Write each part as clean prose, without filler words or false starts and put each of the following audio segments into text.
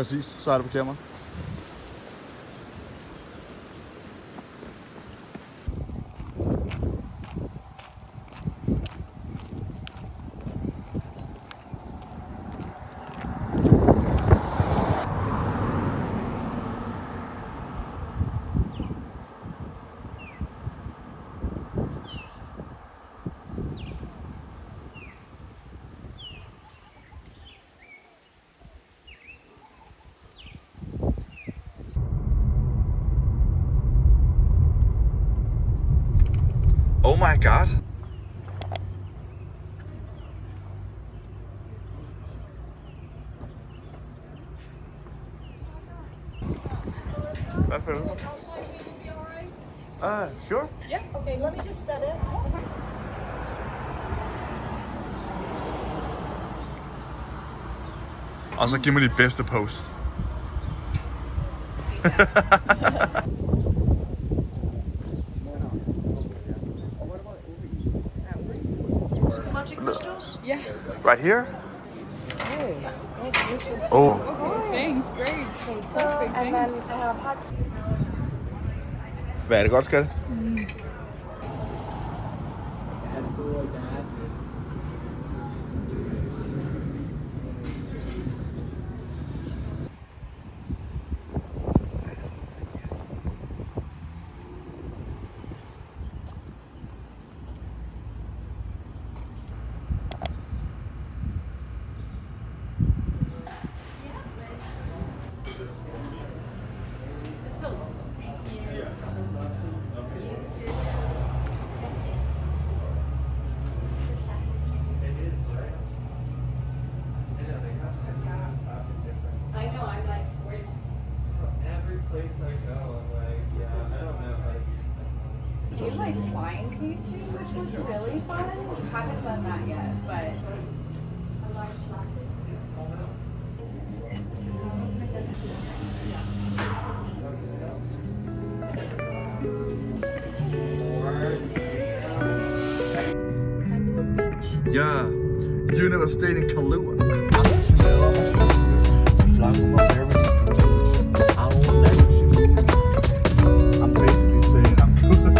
Præcis, så er det på kamera. Oh my god. Hvad føler du? Sure. Yeah. Okay, let me just set it. Og så giv mig dit bedste post. Magic crystals? Yeah. Right here? Oh. Thanks. Great. Perfect. And then I have hot. Hvad er det godt, skat? Do you like wine tasting, which was really fun? Haven't done that yet, but. Yeah. You never stayed in Kahlua. Fly from up there. I'm basically saying I'm cool.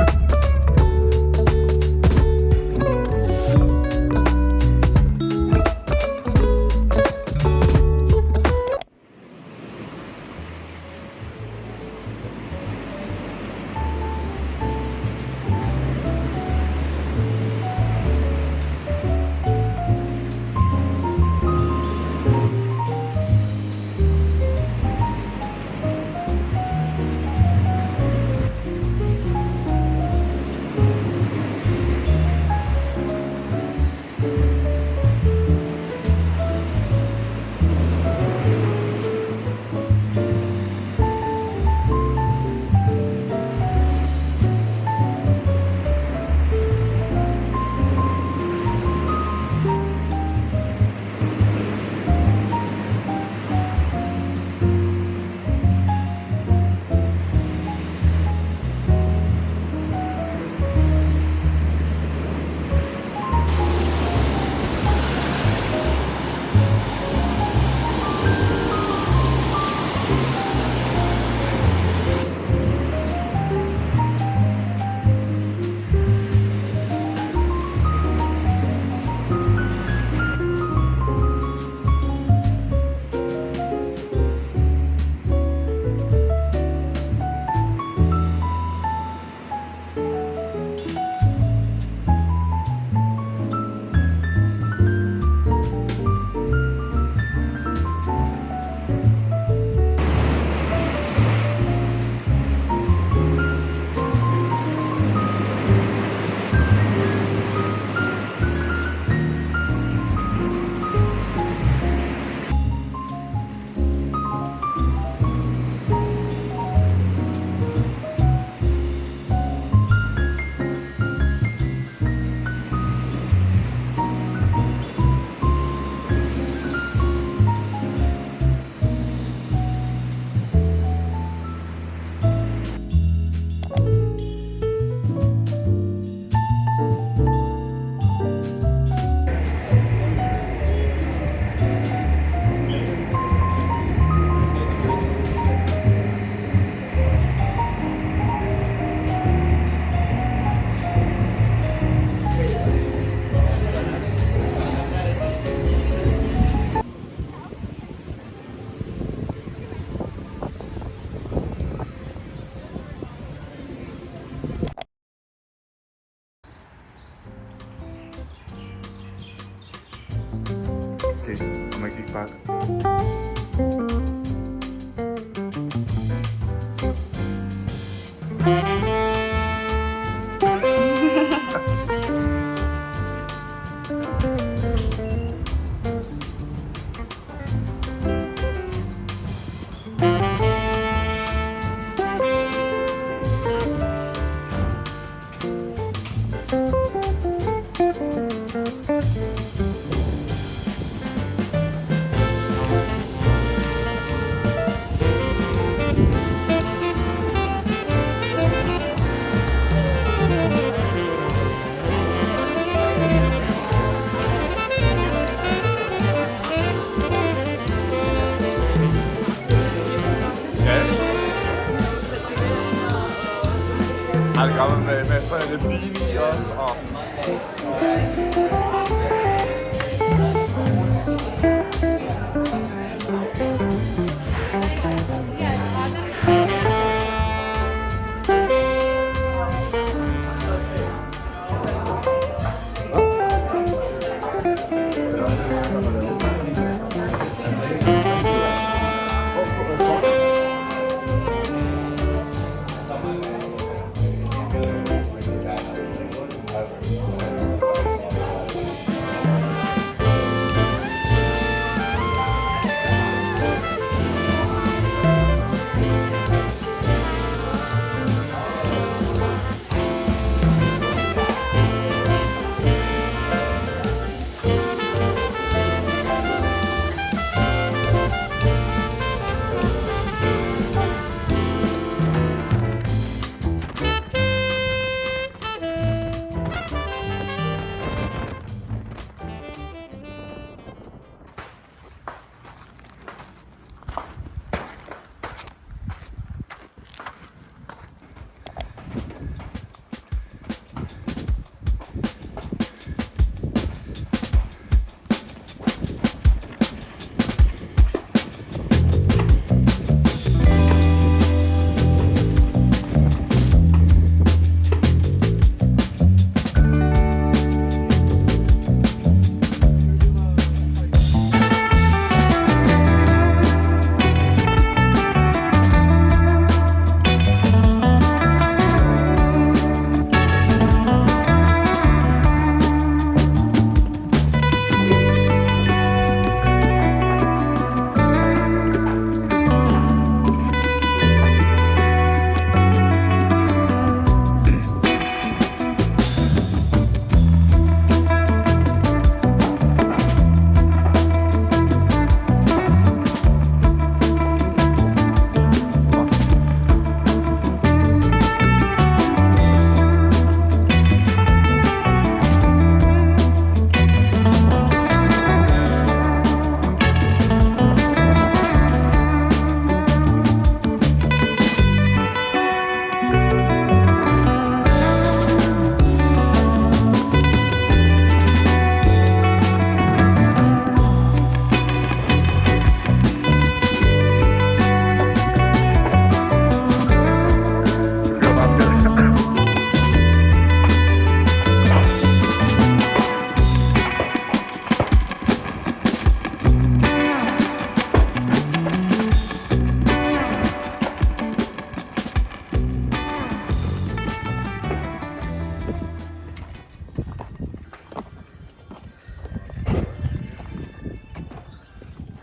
Ej, det gør man med sådan lidt beanie også, og...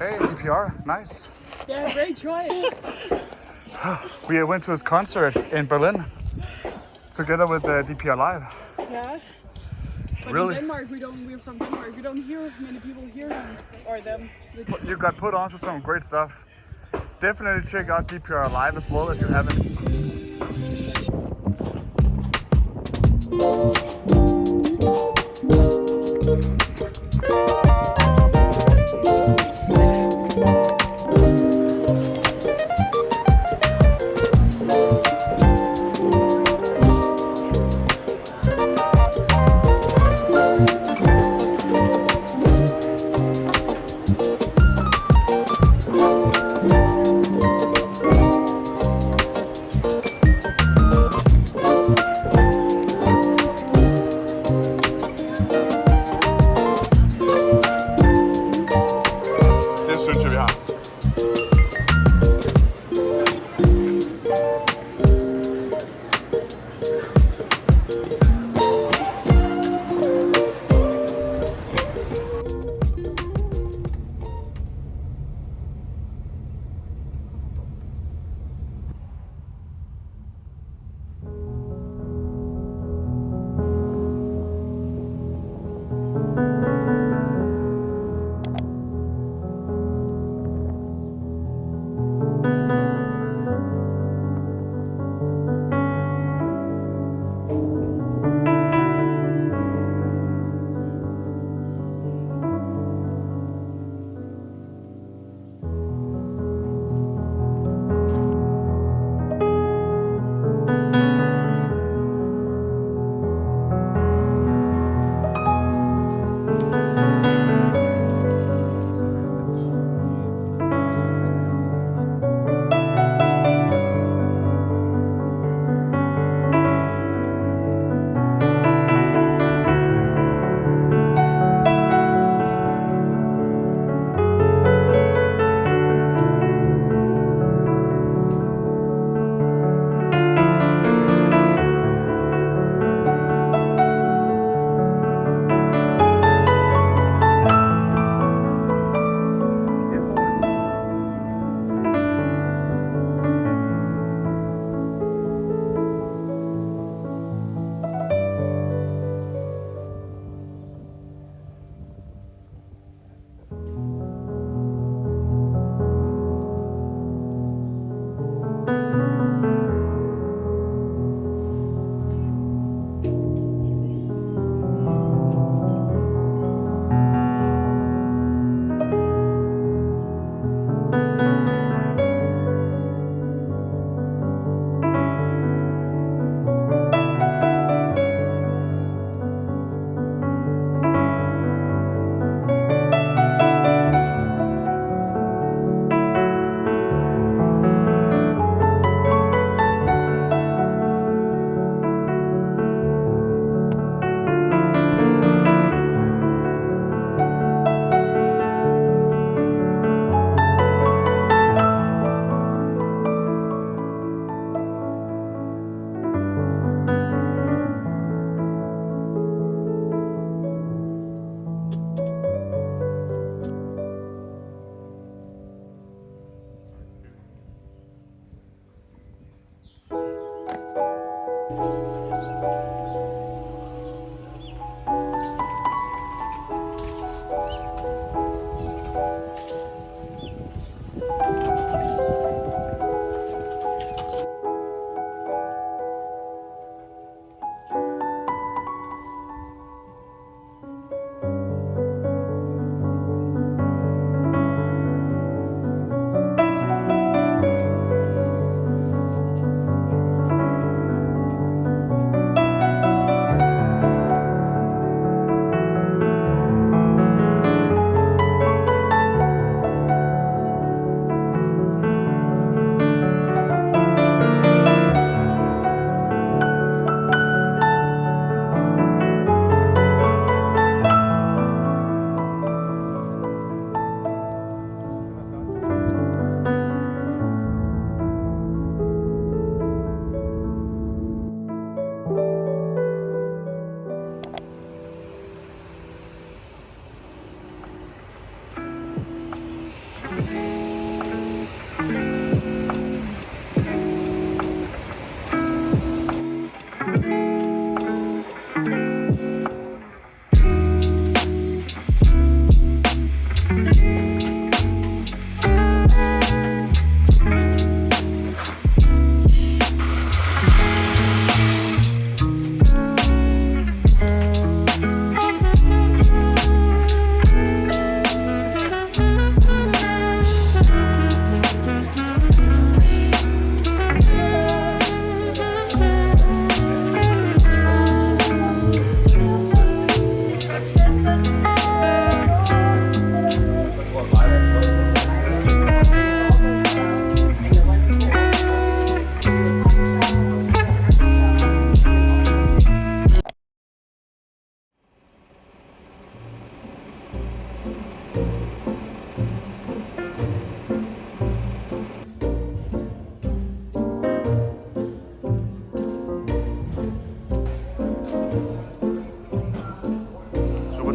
Hey, DPR, nice. Yeah, great choice. We went to his concert in Berlin together with DPR Live. Yeah. But Really? in Denmark, we're from Denmark. We don't hear many people hear him or them. You got put onto some great stuff. Definitely check out DPR Live as well if you haven't.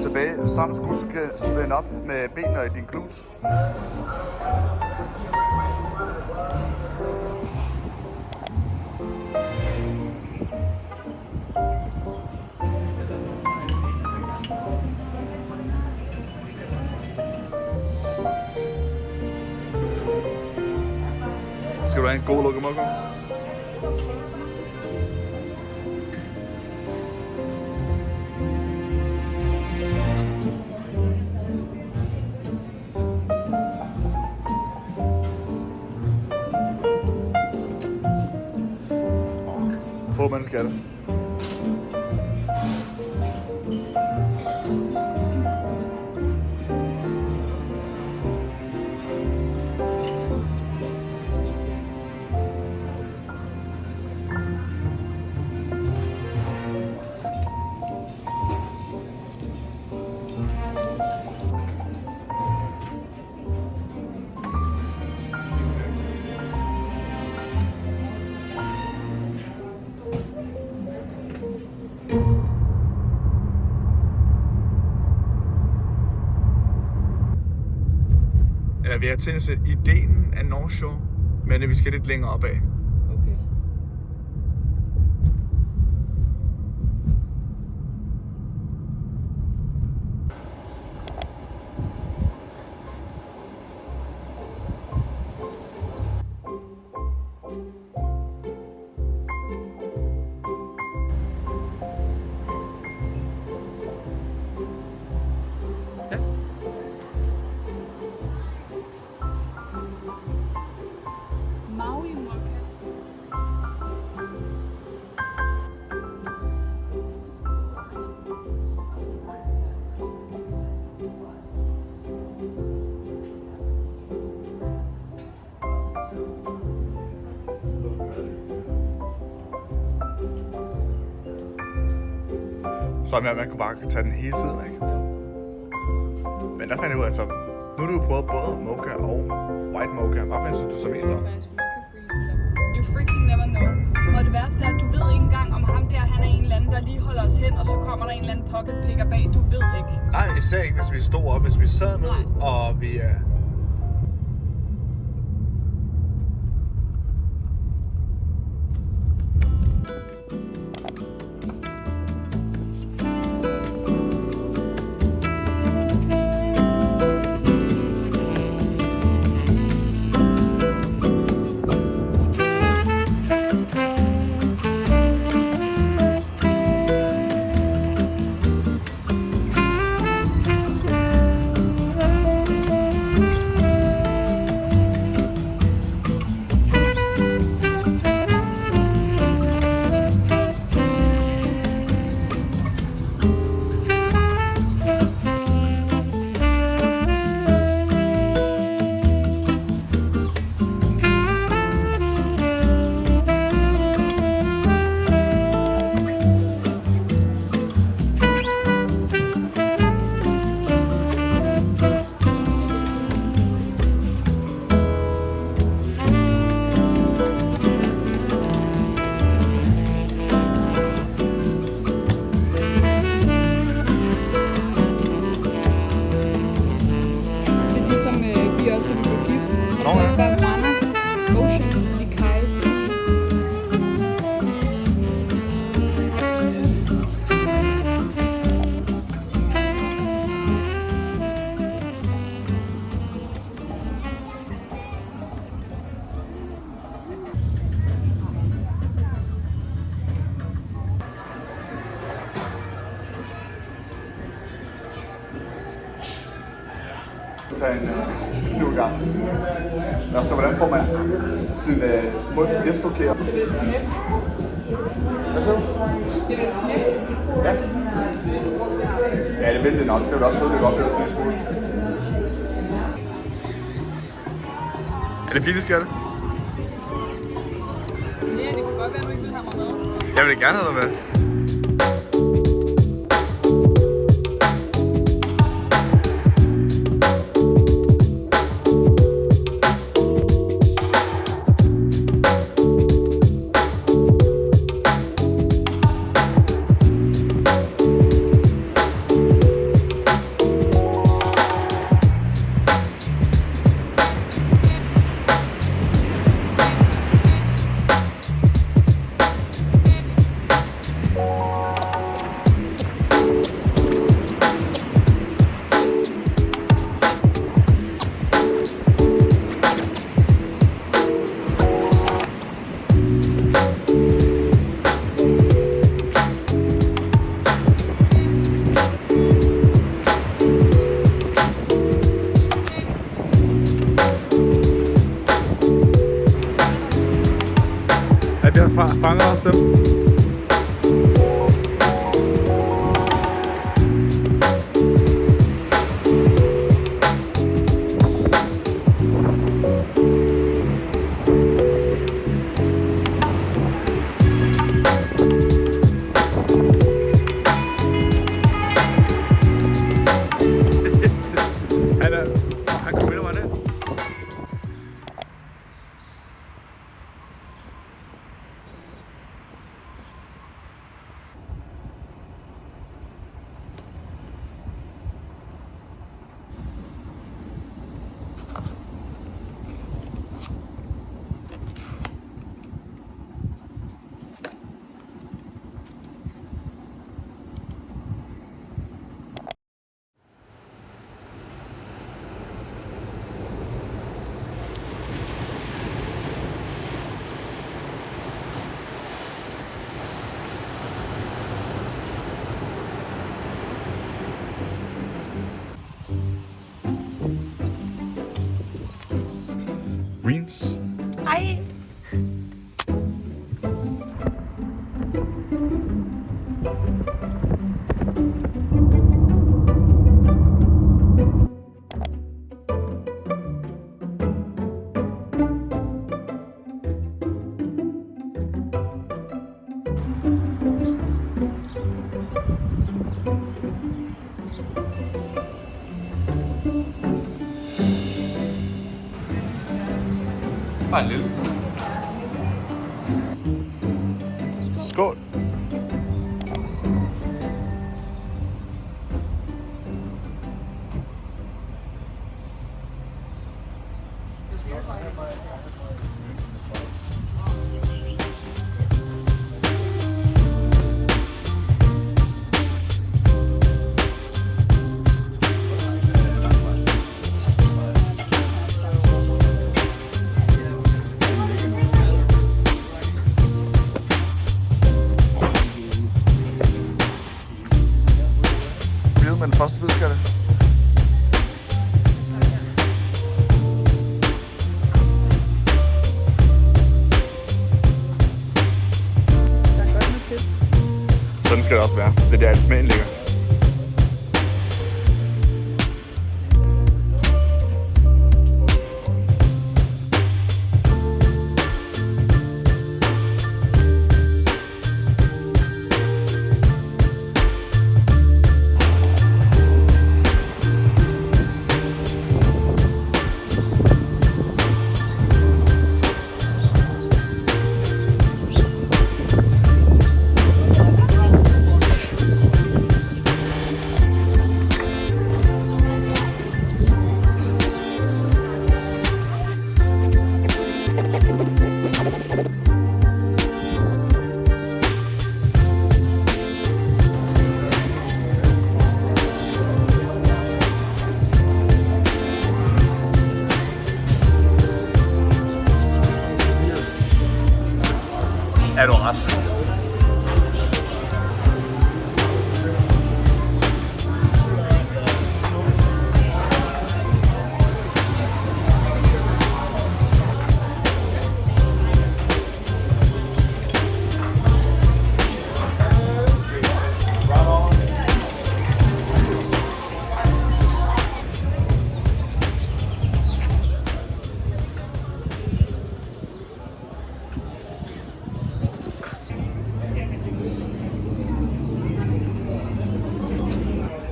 Tilbage. Sammen skulle spænde op med benene i din glutes. Skal du have en god lokomotiv? Få mennesker er det. Eller vi har tænkt os ideen af North Shore, men vi skal lidt længere opad. Okay. Maui Mokka. Så med, at man kunne bare tage den hele tiden, ikke? Men der fandt jeg ud af, altså, nu har du prøvet både mocha og white mocha. Hvad synes du så mest om? You freaking never know. Og det værste er, at du ved ikke engang, om ham der, han er en eller anden, der lige holder os hen, og så kommer der en eller anden pocket picker bag. Du ved ikke. Nej, især ikke, hvis vi stod op, hvis vi sad ned, og vi... tage en kniv i gang. Men også, hvordan får man sin mund dislokeret? Hvad så? Ja. Ja, det vil det nok. Det vil også det godt, det er smule. Er det fint, skal det? Ja, det kan godt være, at du ikke vil have mig med. Jeg vil gerne have dig med. Jeg fanger også dem. Han kommer ind over det. Greens. Hej. Bare en lille. Skål. Med den første bid, skal det? Sådan skal det også være. Det er der, at smagen ligger. Er du ret?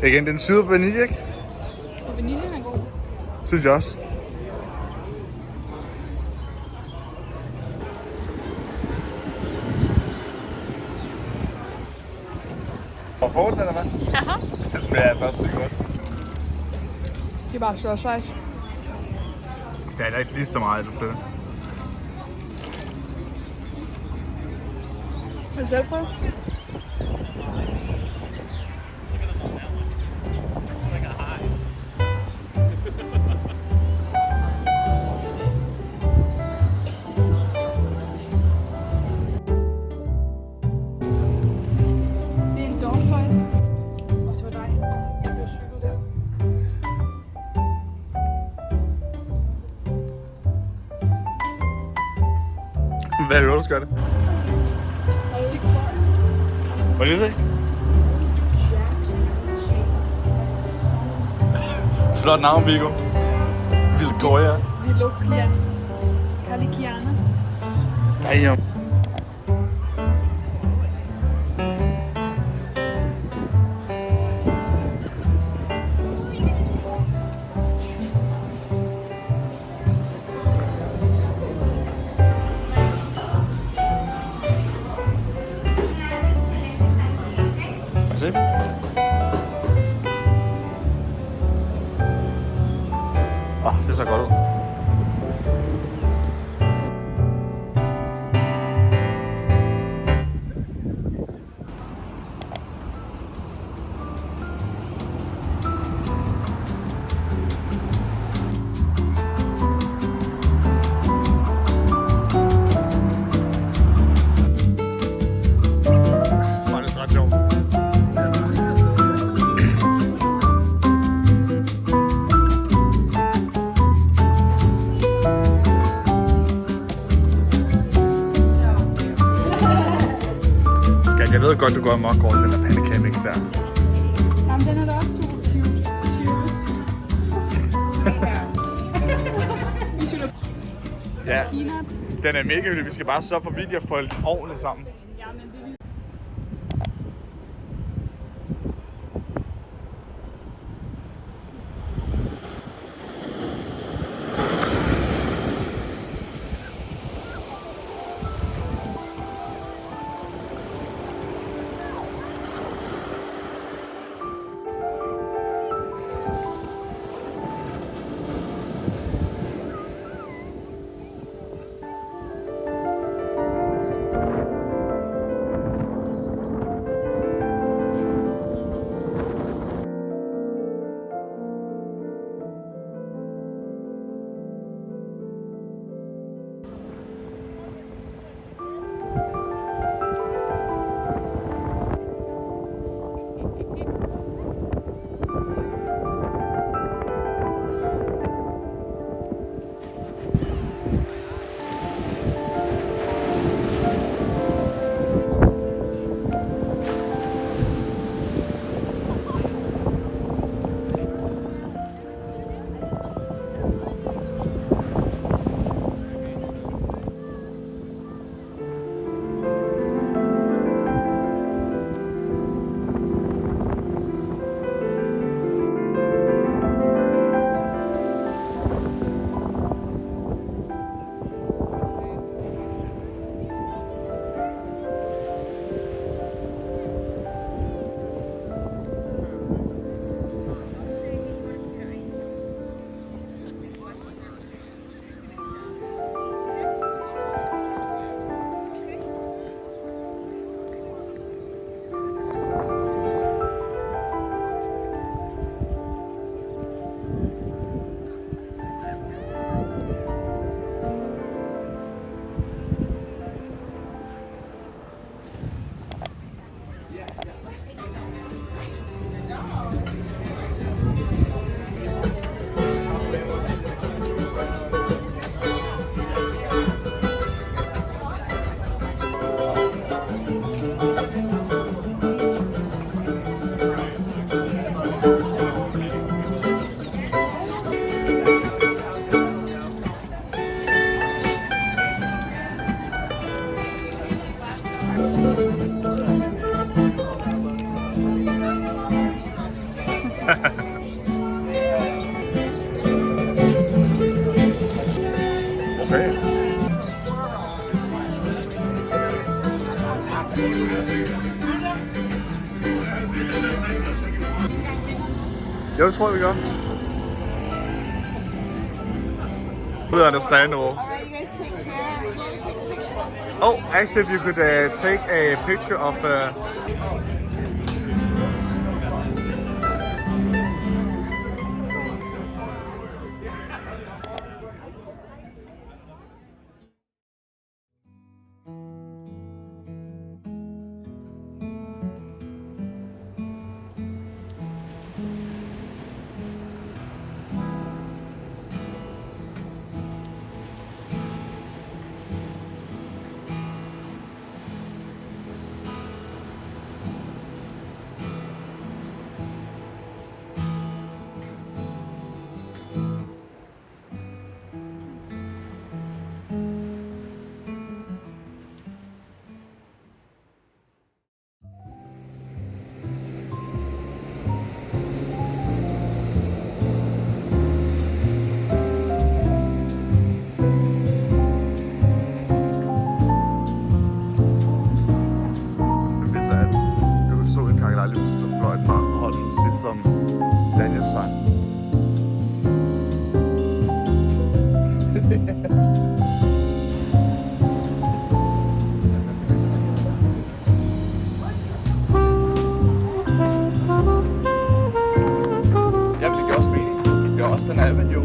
Igen, den syder på vanilje, ikke? Og vaniljen er god. Synes jeg også. Og får den, eller hvad? Ja. Det smager altså også sygt godt. Det er bare slåsvejs. Der er da ikke lige så meget til det. Vil du selv prøve? Det er en dogtøj. Og det var dig. Jeg blev cyklet der. Hvad hører du, skal det? Må jeg lige se? Flot navn, Viggo. Vilgoja. Viloklia. Kalikiana. Damn. Se. Det ser godt ud. Det er ret sjovt. Jeg ved godt, du går amok over den der pandekage-mix der. Jamen, den er da også super cute. Cheers. Ja, Peanut. den er mega hyggelig. Vi skal bare sørge for, at vi kan få det ordentligt sammen. Jamen, det er Jo, det tror jeg, vi gør. We understand all. Alright, you guys take care. Can you take a picture? Oh, actually, if you could take a picture of... Så fløjt mig hånden, ligesom Daniel sang. Ja, det gør også mening. Det er også den Avenue.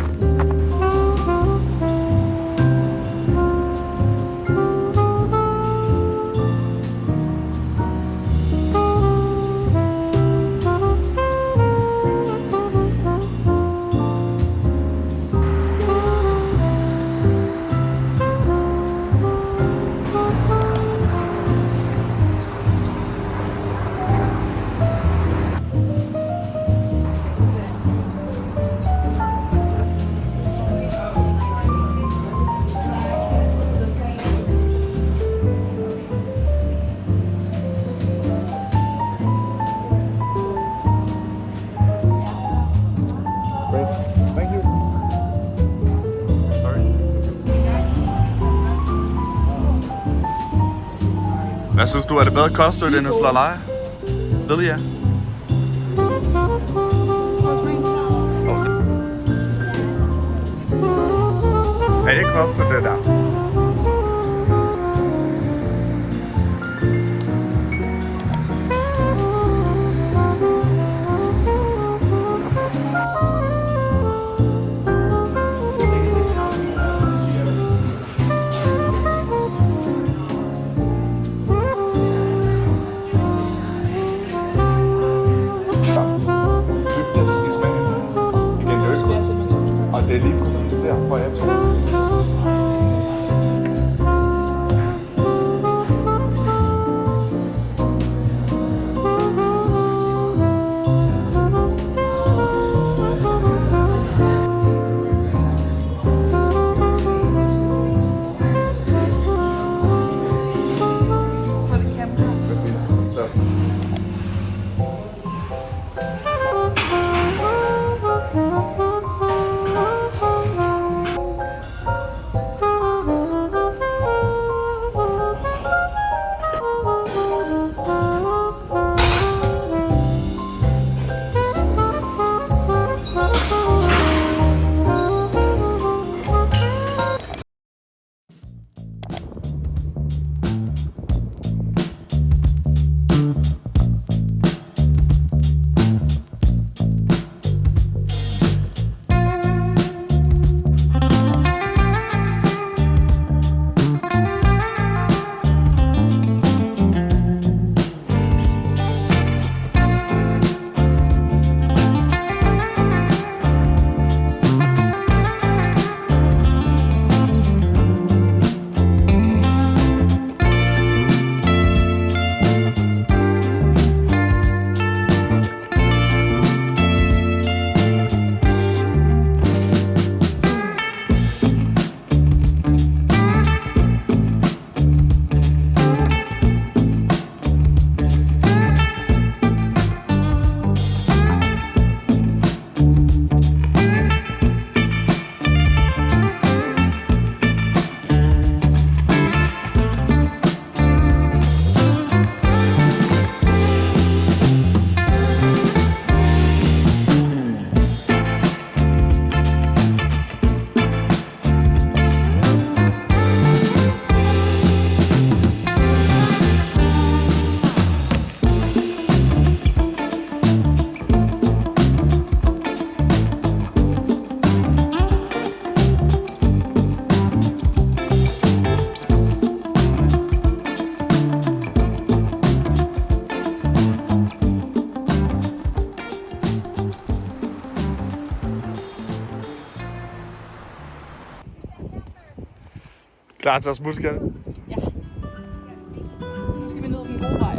Hvad synes du, er det bedre kostøl end hos Lalaya? Lilja? Er det kostet det der? Og det er lige præcis derfor, jeg tror. Klar til at smutte, skal det? Ja. Nu skal vi ned den gode vej.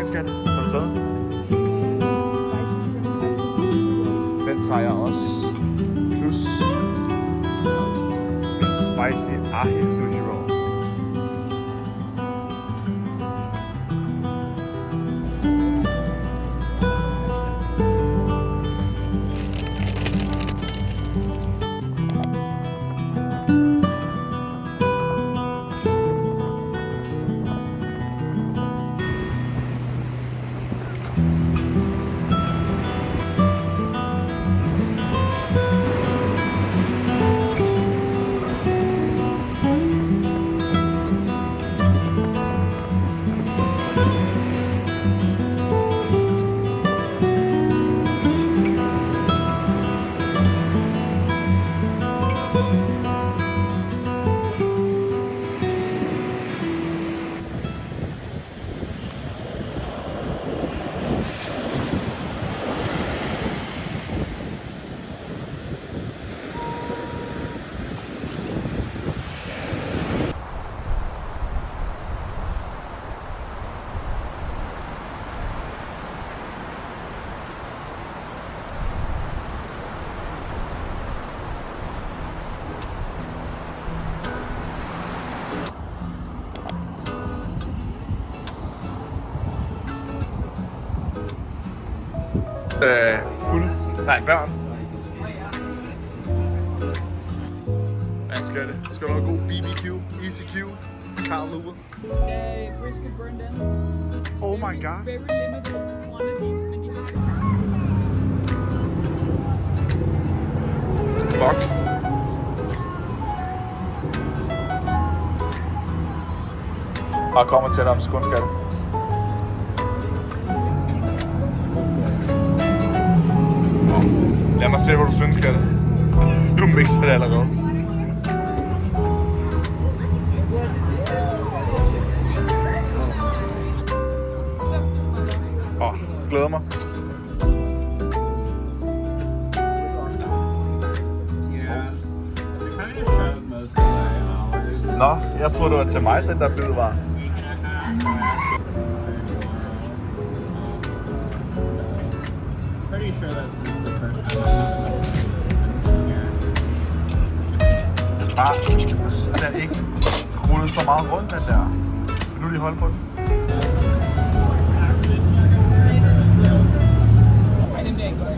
Skat. Har du taget? Spicy shrimp. Den tager jeg også. Plus en spicy ahi sushi roll. Hunde. Nej, børn. Hvad skal det? Skal du have god BBQ, ECQ, Carl Luber? Brisket burned in. Oh my god. Very limited quantity, men de har Fuck. Bare kommer til dig om sekund, skal det? Lad mig se, hvad du synes, skal det? Du mixer det allerede. Glæder mig. Nå, jeg troede, det var til mig, den der bid var. Pretty sure this is the first time. Den er ikke rullet så meget rundt, den der. Vil du lige holde på den? Ej, det bliver ikke godt.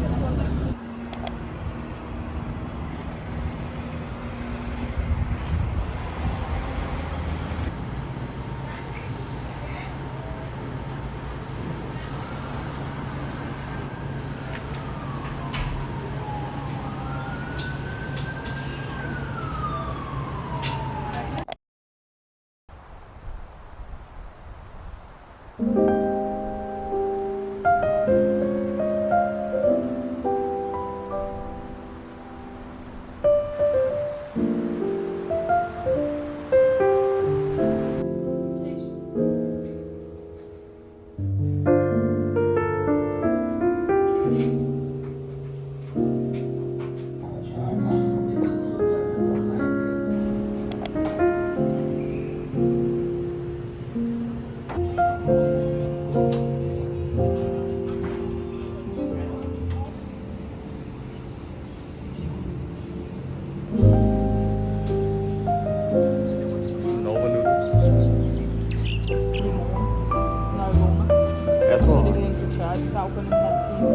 Det tager jo kun en halv time.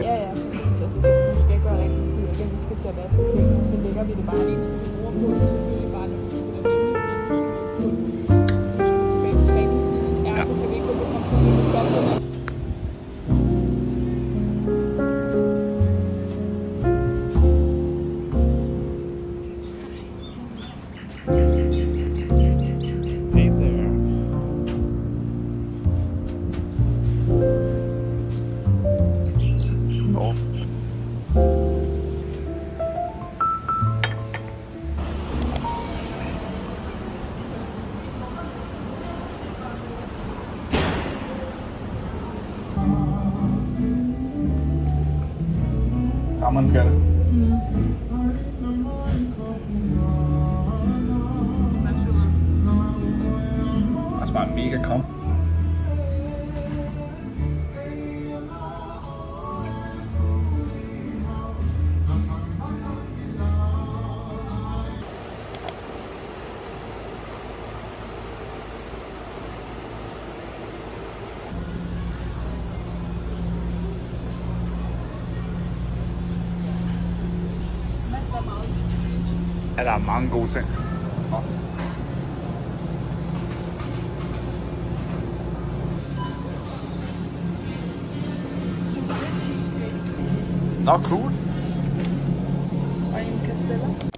Ja, ja, præcis. Altså, så du skal ikke være rigtig hurtig, vi skal til at vaske tingene, så lægger vi det bare. Det eneste, vi bruger på det, selvfølgelig bare, når vi sætter det ind, fordi nu skal vi tilbage på træningstiden. Ergo kan vi ikke gå på kompromis med software. bare man skal det. Altså bare mega kom. Ja, der er mange gode ting. Nå, cool. Og en Castella.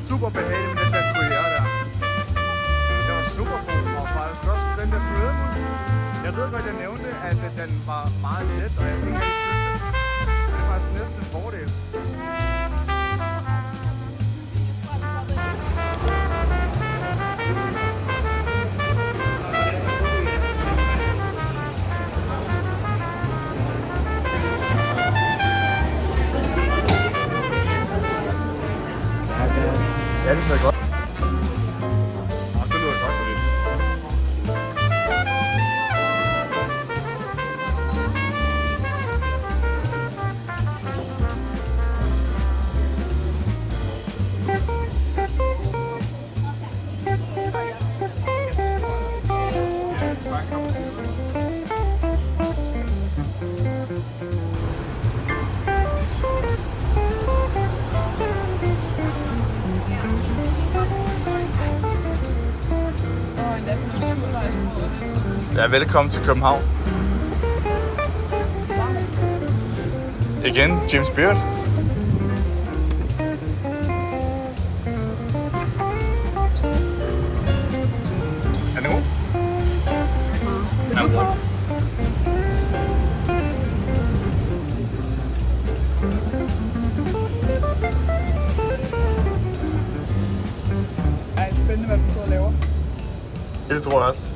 super behagelig med den der Gruyère der. Det var super god, og faktisk også den der svædemus. Jeg ved godt, jeg nævnte, at den var meget let, og jeg fik ikke rigtig det. Det var faktisk næsten en fordel. Ja, velkommen til København. Igen, James Beard. Er det god? Ja, godt. Ej, spændende, hvad du sidder og laver. Det tror jeg også.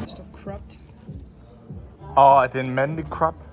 Der står cropped. Og er det en mandlig crop?